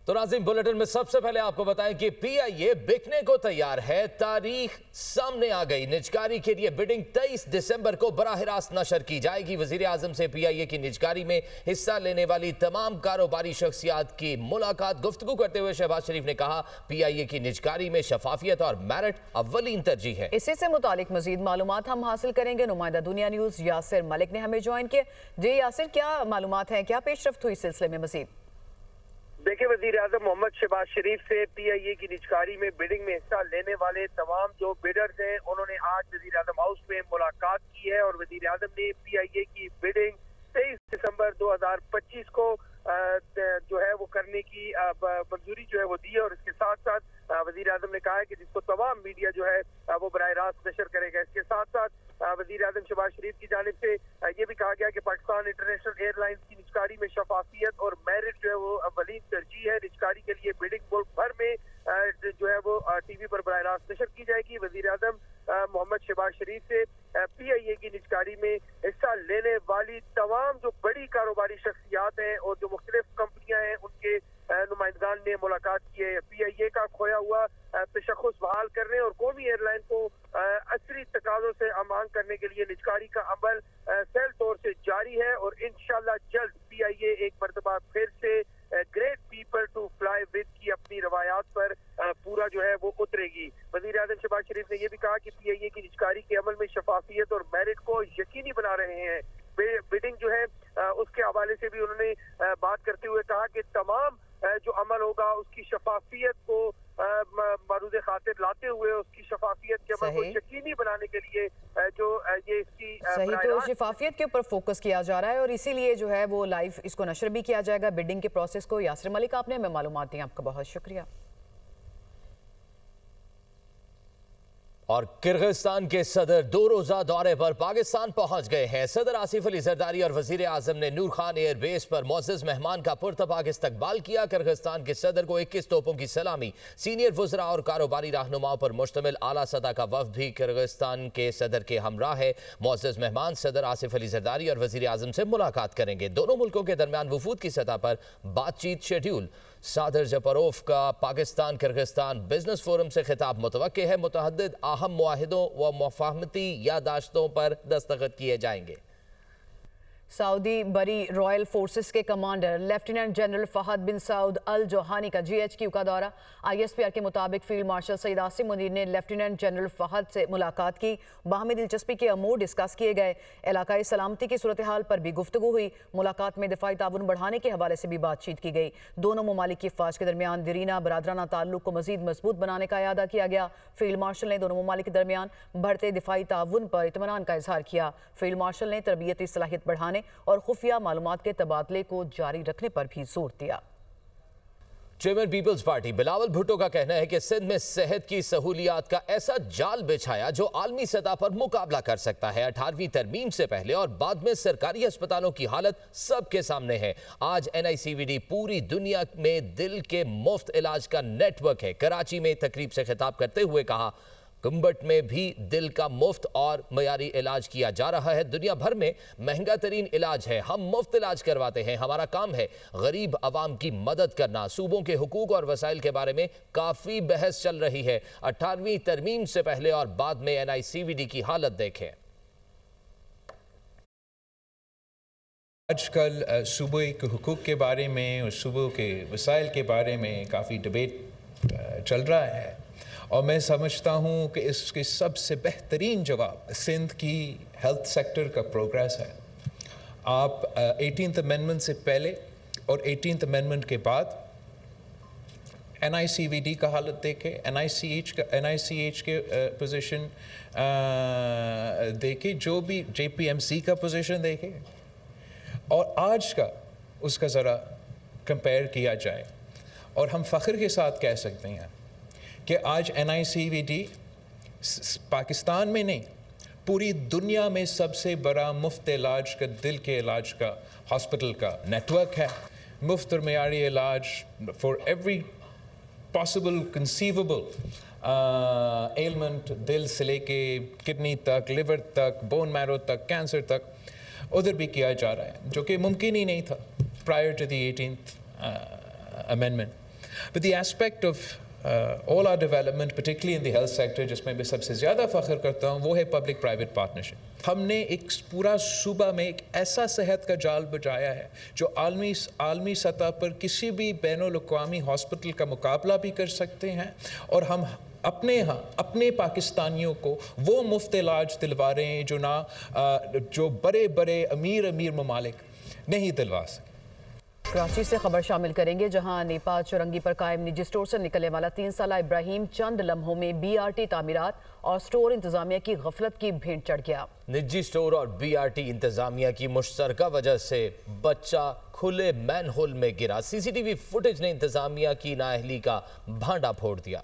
तो नाज़रीन, बुलेटिन में सबसे पहले आपको बताएं कि पीआईए बिकने को तैयार है। तारीख सामने आ गई। निजकारी के लिए बिडिंग 23 दिसंबर को बराह रास्त नशर की जाएगी। वजीर आजम से पीआईए की निजकारी में हिस्सा लेने वाली तमाम कारोबारी शख्सियात की मुलाकात। गुफ्तगू करते हुए शहबाज शरीफ ने कहा, पीआईए की निजकारी में शफाफियत और मेरिट अव्वलीन तरजीह है। इसी से मुतालिक मजीद मालूमात हम हासिल करेंगे। नुमाइंदा दुनिया न्यूज यासिर मलिक ने हमें ज्वाइन किया। जी यासिर, क्या मालूमात है, क्या पेशरफ्त हुई इस सिलसिले में मजीद? देखिए, वजीर आजम मोहम्मद शहबाज शरीफ से पीआईए की निजकारी में बिडिंग में हिस्सा लेने वाले तमाम जो बिडर्स हैं, उन्होंने आज वजीर आजम हाउस में मुलाकात की है और वजीर आजम ने पीआईए की बिडिंग 23 दिसंबर 2025 को जो है वो करने की मंजूरी जो है वो दी है। और इसके साथ साथ वजीर आजम ने कहा है कि जिसको तमाम मीडिया जो है वो बराह रास्त नशर करेगा। इसके साथ साथ वजीर आजम शहबाज शरीफ की जानिब से ये भी कहा गया कि पाकिस्तान इंटरनेशनल एयरलाइंस की निजकारी में शफाफियत और मेरिट जो है वो अव्वलीन तरजीह है। निजकारी के लिए बिडिंग मुल्क भर में जो है वो टीवी पर बराह रास्त नशर की जाएगी। वजीर आजम मोहम्मद शहबाज शरीफ से पीआईए की निजकारी में हिस्सा लेने वाली तमाम जो बड़ी कारोबारी शख्सियात हैं और जो मुख्तलिफ कंपनियां हैं, उनके नुमाइंदगान ने मुलाकात की है। पीआईए का खोया हुआ तशख्खुस बहाल करने और कौमी एयरलाइन को असरी तकाज़ों से आमान करने के लिए निजकारी का अमल सेल तौर से जारी है और इंशाल्लाह जल्द पीआईए एक मरतबा फिर से great people to fly with की अपनी रवायात पर पूरा जो है वो उतरेगी। वजीर आजम शहबाज शरीफ ने यह भी कहा कि पीआईए की निजकारी के अमल में शफाफियत और मेरिट को यकीनी बना रहे हैं। बिडिंग जो है उसके हवाले से भी उन्होंने बात करते हुए कहा कि तमाम जो अमल होगा उसकी शफाफियत को मरूज़े खातिर लाते हुए उसकी शफाफियत के अमल को यकीनी बनाने के लिए जो ये इसकी सही, तो शफाफियत के ऊपर फोकस किया जा रहा है और इसीलिए जो है वो लाइव इसको नशर भी किया जाएगा बिडिंग के प्रोसेस को। यासिर मलिक, आपने हमें मालूमात दी, आपका बहुत शुक्रिया। और किर्गिस्तान के सदर 2 रोजा दौरे पर पाकिस्तान पहुंच गए हैं। सदर आसिफ अली जरदारी और वजीर आजम ने नूर खान एयरबेस पर मोअज़्ज़ज़ मेहमान का पुरतपाक इस्तकबाल किया। किर्गिस्तान के सदर को 21 तोपों की सलामी। सीनियर वज़रा और कारोबारी रहनुमाओं पर मुश्तमिल आला सतह का वफ़द भी किर्गिस्तान के सदर के हमरा है। मोअज़्ज़ज़ मेहमान सदर आसिफ अली जरदारी और वजीर आजम से मुलाकात करेंगे। दोनों मुल्कों के दरमियान वफूद की सतह पर बातचीत शेड्यूल। सादर जपरोफ का पाकिस्तान किर्गिस्तान बिजनेस फोरम से खिताब मुतवक्के है। मुतअद्दिद अहम मुआहिदों व मुफाहमती यादाश्तों पर दस्तखत किए जाएंगे। सऊदी बरी रॉयल फोर्सेस के कमांडर लेफ्टिनेंट जनरल फहद बिन सऊद अल जोहानी का GHQ का दौरा। ISPR के मुताबिक फील्ड मार्शल सईद आसिम मुनीर ने लेफ्टिनेंट जनरल फहद से मुलाकात की। बाहमी दिलचस्पी के अमूर डिस्कस किए गए। इलाकाई सलामती की सूरत हाल पर भी गुफ्तगू हुई। मुलाकात में दिफाई ताउन बढ़ाने के हवाले से भी बातचीत की गई। दोनों ममालिक की फ़ौज के दरमियान दरीना बरादराना ताल्लुक को मजीद मजबूत बनाने का इरादा किया गया। फील्ड मार्शल ने दोनों ममालिक के दरमियान बढ़ते दिफाई ताउन पर इत्मीनान का इजहार किया। फील्ड मार्शल ने तरबियती सलाहियत बढ़ाने और खुफिया मालूमात के तबादले को जारी रखने पर भी जोर दिया। Chairman Peoples Party Bilawal Bhutto का कहना है कि सिंध में सेहत की सहूलियात का ऐसा जाल बिछाया जो आलमी सतह पर मुकाबला कर सकता है। 18वीं तरमीम से पहले और बाद में सरकारी अस्पतालों की हालत सबके सामने है। आज NICVD पूरी दुनिया में दिल के मुफ्त इलाज का नेटवर्क है। कराची में तकरीब से खिताब करते हुए कहा, कुंबट में भी दिल का मुफ्त और मयारी इलाज किया जा रहा है। दुनिया भर में महंगा तरीन इलाज है, हम मुफ्त इलाज करवाते हैं। हमारा काम है गरीब आवाम की मदद करना। सूबों के हुकूक और वसाइल के बारे में काफ़ी बहस चल रही है। 18वीं तरमीम से पहले और बाद में NICVD की हालत देखें। आजकल सूबे के हुकूक के बारे में और सूबों के वसाइल के बारे में काफ़ी डिबेट चल रहा है और मैं समझता हूँ कि इसके सबसे बेहतरीन जवाब सिंध की हेल्थ सेक्टर का प्रोग्रेस है। आप 18th अमेंडमेंट से पहले और 18th अमेंडमेंट के बाद NICVD का हालत देखें, NICH के पोजीशन देखें, जो भी JPMC का पोजीशन देखें और आज का उसका ज़रा कंपेयर किया जाए और हम फ़ख्र के साथ कह सकते हैं कि आज NICVD पाकिस्तान में नहीं पूरी दुनिया में सबसे बड़ा मुफ्त इलाज का दिल के इलाज का हॉस्पिटल का नेटवर्क है। मुफ्त और मयारी इलाज for every possible conceivable element, दिल से लेके किडनी तक, लिवर तक, बोन मैरो तक, कैंसर तक उधर भी किया जा रहा है, जो कि मुमकिन ही नहीं था prior to the 18th amendment. But the aspect of all our development, particularly in the health sector, जिसमें मैं सबसे ज़्यादा फ़ख्र करता हूँ, वो है पब्लिक प्राइवेट पार्टनरशिप। हमने एक पूरा सूबा में एक ऐसा सेहत का जाल बजाया है जो आलमी सतह पर किसी भी बैनुल-अक़वामी हॉस्पिटल का मुकाबला भी कर सकते हैं, और हम अपने पाकिस्तानियों को वो मुफ्त इलाज दिलवा रहे हैं जो बड़े बड़े अमीर ममालिक नहीं दिलवा सके। कराची से खबर शामिल करेंगे, जहां नेपा चौरंगी पर कायम निजी स्टोर से निकलने वाला 3 साला इब्राहिम चंद लम्हों में BRT तामीरात और स्टोर इंतजामिया की गफलत की भेंट चढ़ गया। निजी स्टोर और BRT इंतजामिया की मुश्तरका वजह से बच्चा खुले मैनहोल में गिरा। CCTV फुटेज ने इंतजामिया की नाअहली का भांडा फोड़ दिया।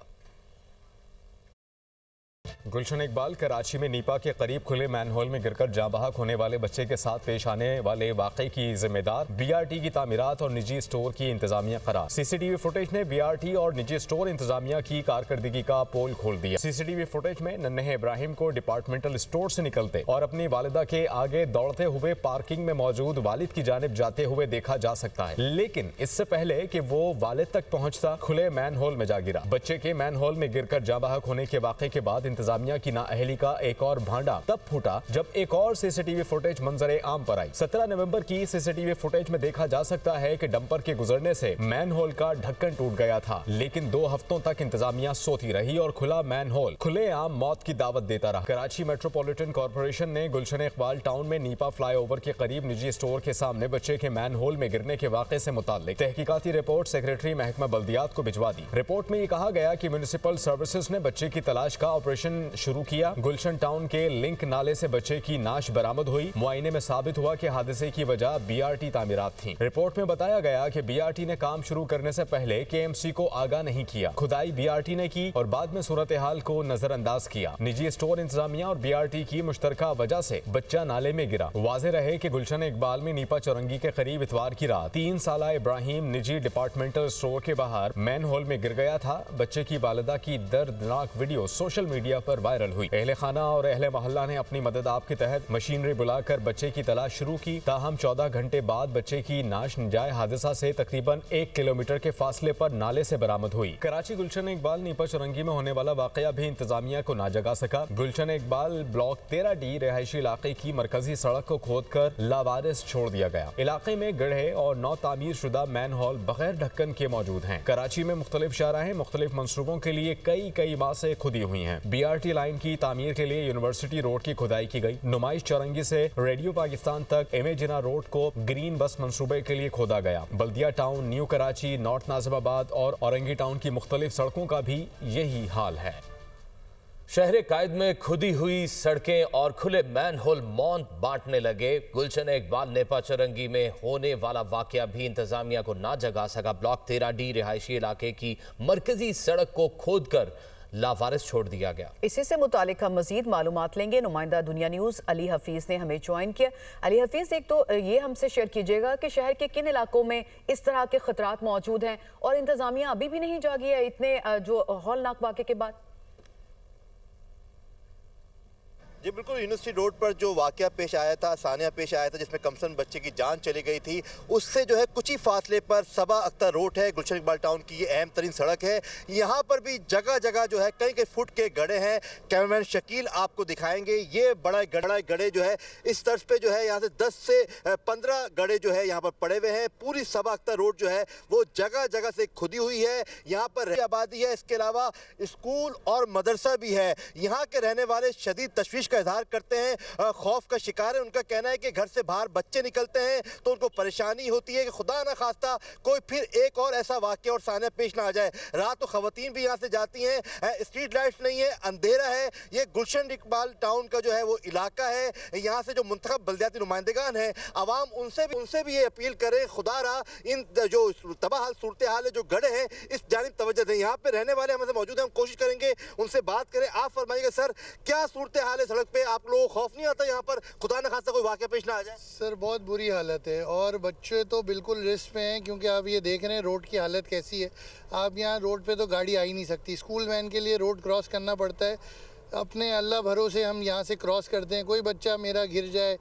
गुलशन इकबाल कराची में नीपा के करीब खुले मैनहोल में गिरकर जाँ बहक होने वाले बच्चे के साथ पेश आने वाले वाकये की जिम्मेदार BRT की तामीरात और निजी स्टोर की इंतजामिया करार। CCTV फुटेज ने BRT और निजी स्टोर इंतजामिया की कारकर्दगी का पोल खोल दिया। CCTV फुटेज में नन्हे इब्राहिम को डिपार्टमेंटल स्टोर से निकलते और अपनी वालिदा के आगे दौड़ते हुए पार्किंग में मौजूद वालिद की जानिब जाते हुए देखा जा सकता है, लेकिन इससे पहले कि वो वालिद तक पहुंचता खुले मैनहोल में जा गिरा। बच्चे के मैनहोल में गिरकर जाँ बहक होने के वाकये के बाद इंतजामिया की नाअहली का एक और भांडा तब फूटा जब एक और CCTV फुटेज मंजरे आम पर आई। 17 नवंबर की CCTV फुटेज में देखा जा सकता है कि डंपर के गुजरने से मैनहोल का ढक्कन टूट गया था, लेकिन 2 हफ्तों तक इंतजामिया सोती रही और खुला मैनहोल खुलेआम मौत की दावत देता रहा। कराची मेट्रोपॉलिटन कॉर्पोरेशन ने गुलशन इकबाल टाउन में नीपा फ्लाईओवर के करीब निजी स्टोर के सामने बच्चे के मैनहोल में गिरने के वाकये से मुताल्लिक तहकीकाती रिपोर्ट सेक्रेटरी महकमा बल्दियात को भिजवा दी। रिपोर्ट में ये कहा गया कि म्युनिसिपल सर्विसेज ने बच्चे की तलाश का ऑपरेशन शुरू किया। गुलशन टाउन के लिंक नाले से बच्चे की नाश बरामद हुई। मुआयने में साबित हुआ कि हादसे की वजह BRT तामीरात थी। रिपोर्ट में बताया गया कि BRT ने काम शुरू करने से पहले KMC को आगाह नहीं किया। खुदाई BRT ने की और बाद में सूरत हाल को नजरअंदाज किया। निजी स्टोर इंतजामिया और BRT की मुश्तरका वजह से बच्चा नाले में गिरा। वाज़ेह रहे कि गुलशन इकबाल में नीपा चौरंगी के करीब इतवार की रात 3 साला इब्राहिम निजी डिपार्टमेंटल स्टोर के बाहर मैनहोल में गिर गया था। बच्चे की वालिदा की दर्दनाक वीडियो सोशल मीडिया पर वायरल हुई। अहले खाना और अहले मोहल्ला ने अपनी मदद आप के तहत मशीनरी बुलाकर बच्चे की तलाश शुरू की। ताहम 14 घंटे बाद बच्चे की नाश नजाय हादसा से तकरीबन 1 किलोमीटर के फासले पर नाले से बरामद हुई। कराची गुलशन इकबाल नीपा चौरंगी में होने वाला वाकया भी इंतजामिया को ना जगा सका। गुलशन इकबाल ब्लॉक 13D रिहायशी इलाके की मरकजी सड़क को खोद कर लावारिस छोड़ दिया गया। इलाके में गढ़े और नौ तामीर शुदा मैनहोल बगैर ढक्कन के मौजूद हैं। कराची में मुख्तलिफ शाहराहें मुख्तलिफ मनसूबों के लिए कई माह से खुदी हुई हैं। BRT लाइन की तामीर के लिए यूनिवर्सिटी रोड की खुदाई की गई। नुमाइश चौरंगी से रेडियो पाकिस्तान तक इमेजिना रोड को ग्रीन बस मंसूबे के लिए खोदा गया। Baldia town, new Karachi, north Nazimabad और औरंगी टाउन की मुख्तलिफ सड़कों का भी यही हाल है। शहर कायद में खुदी हुई सड़कें और खुले मैनहोल मौत बांटने लगे। गुलशन इकबाल नेपा चौरंगी में होने वाला वाकया भी इंतजामिया को ना जगा सका। ब्लॉक 13D रिहायशी इलाके की मरकजी सड़क को खोदकर लावारिस छोड़ दिया गया। इसी से मुतालिक हम मजीद मालूमात लेंगे। नुमाइंदा दुनिया न्यूज़ अली हफीज़ ने हमें ज्वाइन किया। अली हफीज़, एक तो ये हमसे शेयर कीजिएगा कि शहर के किन इलाकों में इस तरह के खतरात मौजूद हैं और इंतजामिया अभी भी नहीं जागी है इतने जो हौलनाक वाक़े के बाद। जी बिल्कुल, यूनिवर्सिटी रोड पर जो वाकया पेश आया था, सानिया पेश आया था, जिसमें कमसन बच्चे की जान चली गई थी, उससे जो है कुछ ही फासले पर सबा अख्तर रोड है। गुलशन इकबाल टाउन की ये अहम तरीन सड़क है। यहाँ पर भी जगह जगह जो है कई फुट के गड्ढे हैं। कैमरामैन शकील आपको दिखाएंगे। ये बड़ा गड्ढे जो है इस तर्ज पे जो है यहाँ से 10 से 15 गड्ढे जो है यहाँ पर पड़े हुए हैं। पूरी सबा अख्तर रोड जो है वो जगह जगह से खुदी हुई है। यहाँ पर आबादी है, इसके अलावा स्कूल और मदरसा भी है। यहाँ के रहने वाले शदीद तशवीश इजहार करते हैं, खौफ का शिकार है। उनका कहना है कि घर से बाहर बच्चे निकलते हैं तो उनको परेशानी होती है कि खुदा ना खास्ता कोई फिर एक और ऐसा वाकया और सामने पेश ना आ जाए। रात तो खवातीन भी यहाँ से जाती हैं, स्ट्रीट लाइट्स नहीं है, अंधेरा है। ये गुलशन इकबाल टाउन का जो है वो इलाका है। यहाँ से जो मुंतखब बल्दियाती नुमाइंदगान हैं, आवाम उनसे भी ये अपील करें, खुदा रहा इन जो तबाह हाल सूरत हाल है, जो गड्ढे हैं, इस जानिब तवज्जो दें। यहाँ पे रहने वाले हमारे मौजूद हैं, हम कोशिश करेंगे उनसे बात करें। आप फरमाइएगा सर, क्या सूरत हाल है सड़क पे? आप लोगों को खौफ नहीं आता यहाँ पर खुदा न खास्ता कोई वाकया पेश ना आ जाए? सर बहुत बुरी हालत है और बच्चे तो बिल्कुल रिस्क में हैं, क्योंकि आप ये देख रहे हैं रोड की हालत कैसी है। आप यहाँ रोड पे तो गाड़ी आ ही नहीं सकती। स्कूल वैन के लिए रोड क्रॉस करना पड़ता है। अपने अल्लाह भरोसे हम यहाँ से क्रॉस करते हैं, कोई बच्चा मेरा गिर जाए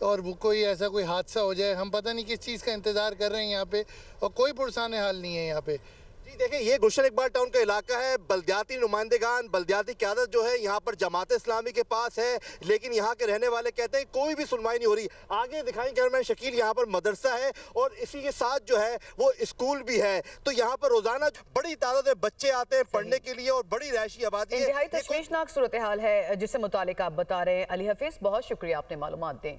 और कोई ऐसा कोई हादसा हो जाए, हम पता नहीं किस चीज़ का इंतज़ार कर रहे हैं यहाँ पे, और कोई पुरसाने हाल नहीं है यहाँ पे। जी देखिए, ये गुलशन इकबाल टाउन का इलाका है। बल्दियाती नुमाइंदेगान, बल्दियाती क़यादत जो है यहाँ पर जमात इस्लामी के पास है, लेकिन यहाँ के रहने वाले कहते हैं कोई भी सुनवाई नहीं हो रही। आगे दिखाएं कैमरामैन शकील, यहाँ पर मदरसा है और इसी के साथ जो है वो स्कूल भी है। तो यहाँ पर रोजाना बड़ी तादाद में बच्चे आते हैं पढ़ने के लिए और बड़ी रहायशी आबादी है। इंतहाई तशवीशनाक सूरत हाल है जिससे मुतालिक आप बता रहे हैं। अली हफीज, बहुत शुक्रिया, आपने मालूमात दें।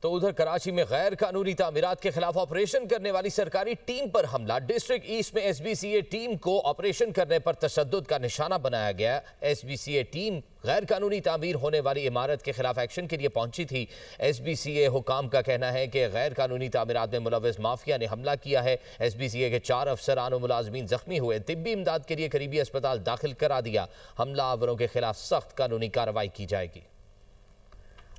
तो उधर कराची में गैर कानूनी तामीरात के खिलाफ ऑपरेशन करने वाली सरकारी टीम पर हमला। डिस्ट्रिक्ट ईस्ट में SBCA टीम को ऑपरेशन करने पर तशद्दुद का निशाना बनाया गया। SBCA टीम गैर कानूनी तामीर होने वाली इमारत के खिलाफ एक्शन के लिए पहुंची थी। SBCA हुकाम का कहना है कि गैर कानूनी तामीरात में मुलव्वस माफिया ने हमला किया है। SBCA के 4 अफसरान और मुलाजमीन जख्मी हुए। तिब्बी इमदाद के लिए करीबी अस्पताल दाखिल करा दिया। हमलावरों के खिलाफ सख्त कानूनी कार्रवाई की जाएगी।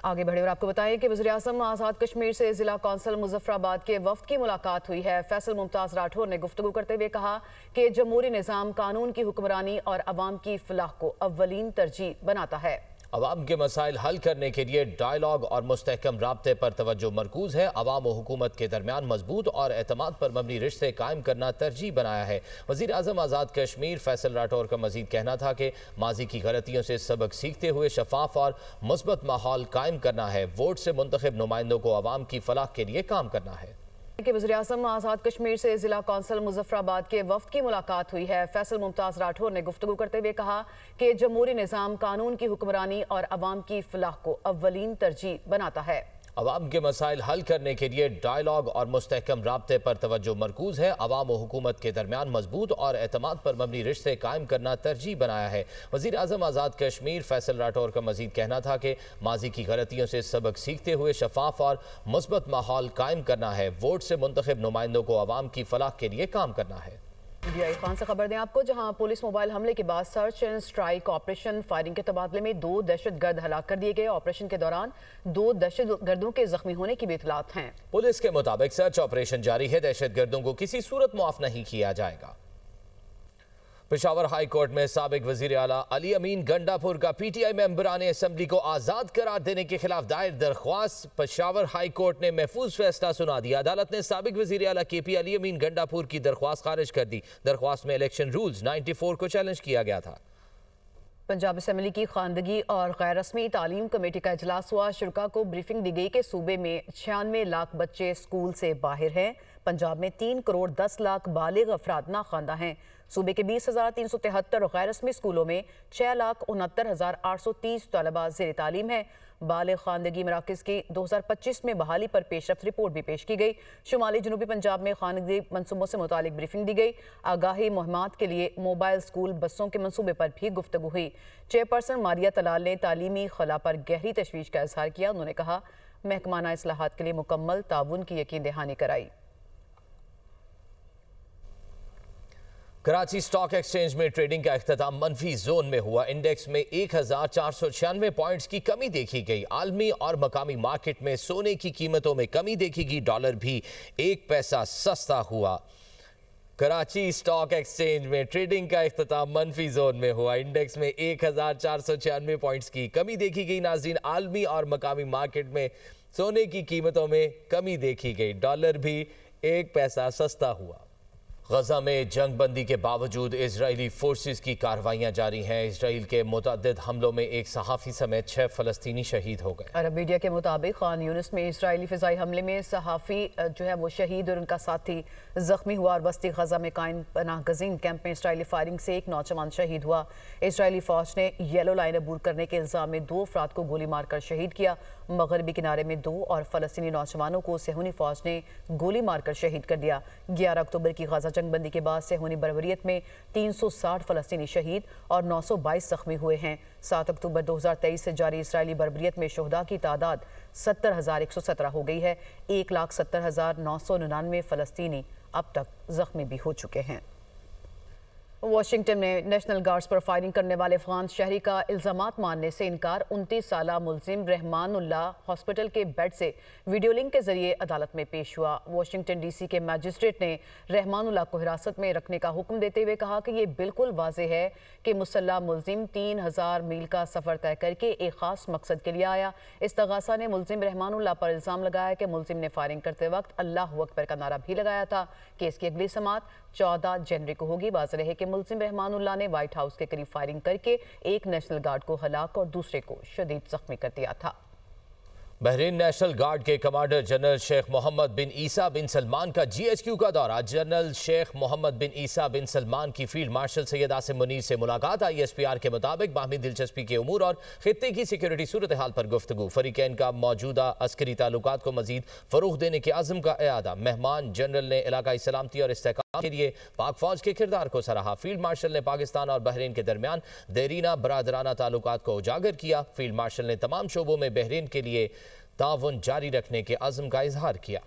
आगे बढ़े और आपको बताएं कि वज़ीर-ए-आज़म आज़ाद कश्मीर से जिला कौंसल मुजफ्फराबाद के वफ्द की मुलाकात हुई है। फैसल मुमताज़ राठौर ने गुफ्तगू करते हुए कहा कि जमहूरी निज़ाम कानून की हुक्मरानी और अवाम की फलाह को अव्वलीन तरजीह बनाता है। अवाम के मसाइल हल करने के लिए डायलॉग और मुस्तहकम राब्ते पर तवज्जो मरकूज है। अवाम और हुकूमत के दरमियान मजबूत और एतमाद पर मबनी रिश्ते कायम करना तरजीह बनाया है। वज़ीर-ए-आज़म आज़ाद कश्मीर फैसल राठौर का मजीद कहना था कि माजी की गलतियों से सबक सीखते हुए शफाफ और मुस्बत माहौल कायम करना है। वोट से मुंतखब नुमाइंदों को अवाम की फलाह के लिए काम करना है। कि वज़ीर-ए-आज़म आज़ाद कश्मीर से जिला कौंसल मुजफ्फराबाद के वफ्द की मुलाकात हुई है। फैसल मुमताज़ राठौर ने गुफ्तगू करते हुए कहा कि जमहूरी निज़ाम कानून की हुक्मरानी और अवाम की फलाह को अव्वलीन तरजीह बनाता है। अवाम के मसाइल हल करने के लिए डायलॉग और मुस्तहकम राब्ते पर तवज्जो मरकूज है। अवाम और हुकूमत के दरमियान मजबूत और एतमाद पर मबनी रिश्ते कायम करना तरजीह बनाया है। वज़ीर-ए-आज़म आज़ाद कश्मीर फैसल राठौर का मजीद कहना था कि माजी की गलतियों से सबक सीखते हुए शफाफ और मुस्बत माहौल कायम करना है। वोट से मुंतखब नुमाइंदों को अवाम की फलाह के लिए काम करना है। इंडियाई खान से खबर दें आपको, जहां पुलिस मोबाइल हमले के बाद search and strike operation firing के तबादले में 2 दहशतगर्द हलाक कर दिए गए। ऑपरेशन के दौरान 2 दहशतगर्दों के जख्मी होने की भी इतलात हैं। पुलिस के मुताबिक सर्च ऑपरेशन जारी है। दहशतगर्दों को किसी सूरत मुआफ नहीं किया जाएगा। पेशावर हाई कोर्ट में साबिक वजीर आला अली अमीन गंडापुर का PTI मेंबरान असम्बली को आज़ाद करार देने के खिलाफ दायर दरख्वास्त पेशावर हाई कोर्ट ने महफूज फैसला सुना दिया। अदालत ने साबिक वजीर आला KP अली अमीन गंडापुर की दरख्वास्त खारिज कर दी। दरख्वास्त में इलेक्शन रूल्स 94 को चैलेंज किया गया था। पंजाब असम्बली की खानदगी और गैर रस्मी तालीम कमेटी का इजलास हुआ। शुरा को ब्रीफिंग दी गई कि सूबे में 96 लाख बच्चे स्कूल से बाहर हैं। पंजाब में 3 करोड़ 10 लाख बालिग अफराद नाख्वानदा हैं। सूबे के 20,373 गैर रस्मी स्कूलों में 6,69,830 तलबा ज़ेर तालीम है। बालिग खानदगी मराकज़ की 2025 में बहाली पर पेशरफ्त रिपोर्ट भी पेश की गई। शुमाली जनूबी पंजाब में खानदगी मनसूबों से मुतालिक ब्रीफिंग दी गई। आगाही मुहिमात के लिए मोबाइल स्कूल बसों के मनसूबे पर भी गुफ्तगू हुई। चेयरपर्सन मारिया तलाल ने तालीमी खला पर गहरी तशवीश का इजहार किया। उन्होंने कहा महकमाना इस्लाहात के लिए मुकम्मल ताउन की यकीन दहानी कराई। कराची स्टॉक एक्सचेंज में ट्रेडिंग का इख्तिताम मनफी जोन में हुआ। इंडेक्स में 1496 पॉइंट्स की कमी देखी गई। आलमी और मकामी मार्केट में सोने की कीमतों में कमी देखी गई। डॉलर भी 1 पैसा सस्ता हुआ। कराची स्टॉक एक्सचेंज में ट्रेडिंग का इख्तिताम मनफी जोन में हुआ। इंडेक्स में 1496 पॉइंट्स की कमी देखी गई। नाज़रीन, आलमी और मकामी मार्केट में सोने की कीमतों में कमी देखी गई। डॉलर भी 1 पैसा सस्ता हुआ। गजा में जंग बंदी के बावजूद इजरायली फोर्सेस की कार्रवाइयां जारी हैं। इसराइल के मुतअद्दिद हमलों में एक सहाफ़ी समेत 6 फ़लस्तीनी शहीद हो गए। अरब मीडिया के मुताबिक खान यूनिस में इसराइली फ़िज़ाई हमले में सहाफ़ी जो है वो शहीद और उनका साथी ज़ख्मी हुआ। और वस्ती गजा में कायम पनाह गज़ीन कैंप में इसराइली फायरिंग से एक नौजवान शहीद हुआ। इसराइली फ़ौज ने येलो लाइन अबूर करने के इल्ज़ाम में 2 अफराद को गोली मारकर शहीद किया। मगरबी किनारे में 2 और फ़लस्तीनी नौजवानों को सेहूनी फ़ौज ने गोली मारकर शहीद कर दिया। 11 अक्टूबर की गजा जंगबंदी के बाद सेहूनी बरबरियत में 360 फ़लस्तीनी शहीद और 922 जख्मी हुए हैं। 7 अक्टूबर 2023 से जारी इसराइली बरबरियत में शोहदा की तादाद 70,117 हो गई है। 1,70,999 फ़लस्तीनी अब तक जख्मी भी हो चुके हैं। वाशिंगटन में नेशनल गार्ड्स पर फायरिंग करने वाले अफगान शहरी का इल्ज़ामात मानने से इनकार। 29 साला मुल्जिम रहमानुल्लाह हॉस्पिटल के बेड से वीडियो लिंक के जरिए अदालत में पेश हुआ। वाशिंगटन DC के मैजिस्ट्रेट ने रहमानुल्लाह को हिरासत में रखने का हुक्म देते हुए कहा कि ये बिल्कुल वाज़ेह है कि मुसल्लह मुल्जिम 3000 मील का सफ़र तय करके एक ख़ास मकसद के लिए आया। इस्तगासा ने मुल्जिम रहमानुल्लाह पर इल्ज़ाम लगाया कि मुल्जिम ने फायरिंग करते वक्त अल्लाहु अकबर का नारा भी लगाया था। केस की अगली समात 14 जनवरी को होगी। वाज़ेह है कि मुल्ज़िम रहमानुल्लाह ने व्हाइट हाउस के करीब फायरिंग करके एक नेशनल गार्ड को हलाक और दूसरे को शदीद जख्मी कर दिया था। बहरीन नेशनल गार्ड के कमांडर जनरल शेख मोहम्मद बिन ईसा बिन सलमान का GHQ का दौरा। जनरल शेख मोहम्मद बिन ईसा बिन सलमान की फील्ड मार्शल सैयद आसिम मुनीर से मुलाकात। ISPR के मुताबिक बाहमी दिलचस्पी के उमूर और खित्ते की सिक्योरिटी सूरत हाल पर गुफ्तगू। फरीकैन का मौजूदा अस्करी ताल्लुकात को मजीद फरोग देने के आज़म का एआदा। मेहमान जनरल ने इलाकाई सलामती और इस्तेहकाम के लिए पाक फौज के किरदार को सराहा। फील्ड मार्शल ने पाकिस्तान और बहरीन के दरमियान देरीना बरादराना ताल्लुकात को उजागर किया। फील्ड मार्शल ने तमाम शोबों में बहरीन के लिए ताउन जारी रखने के अज़्म का इजहार किया।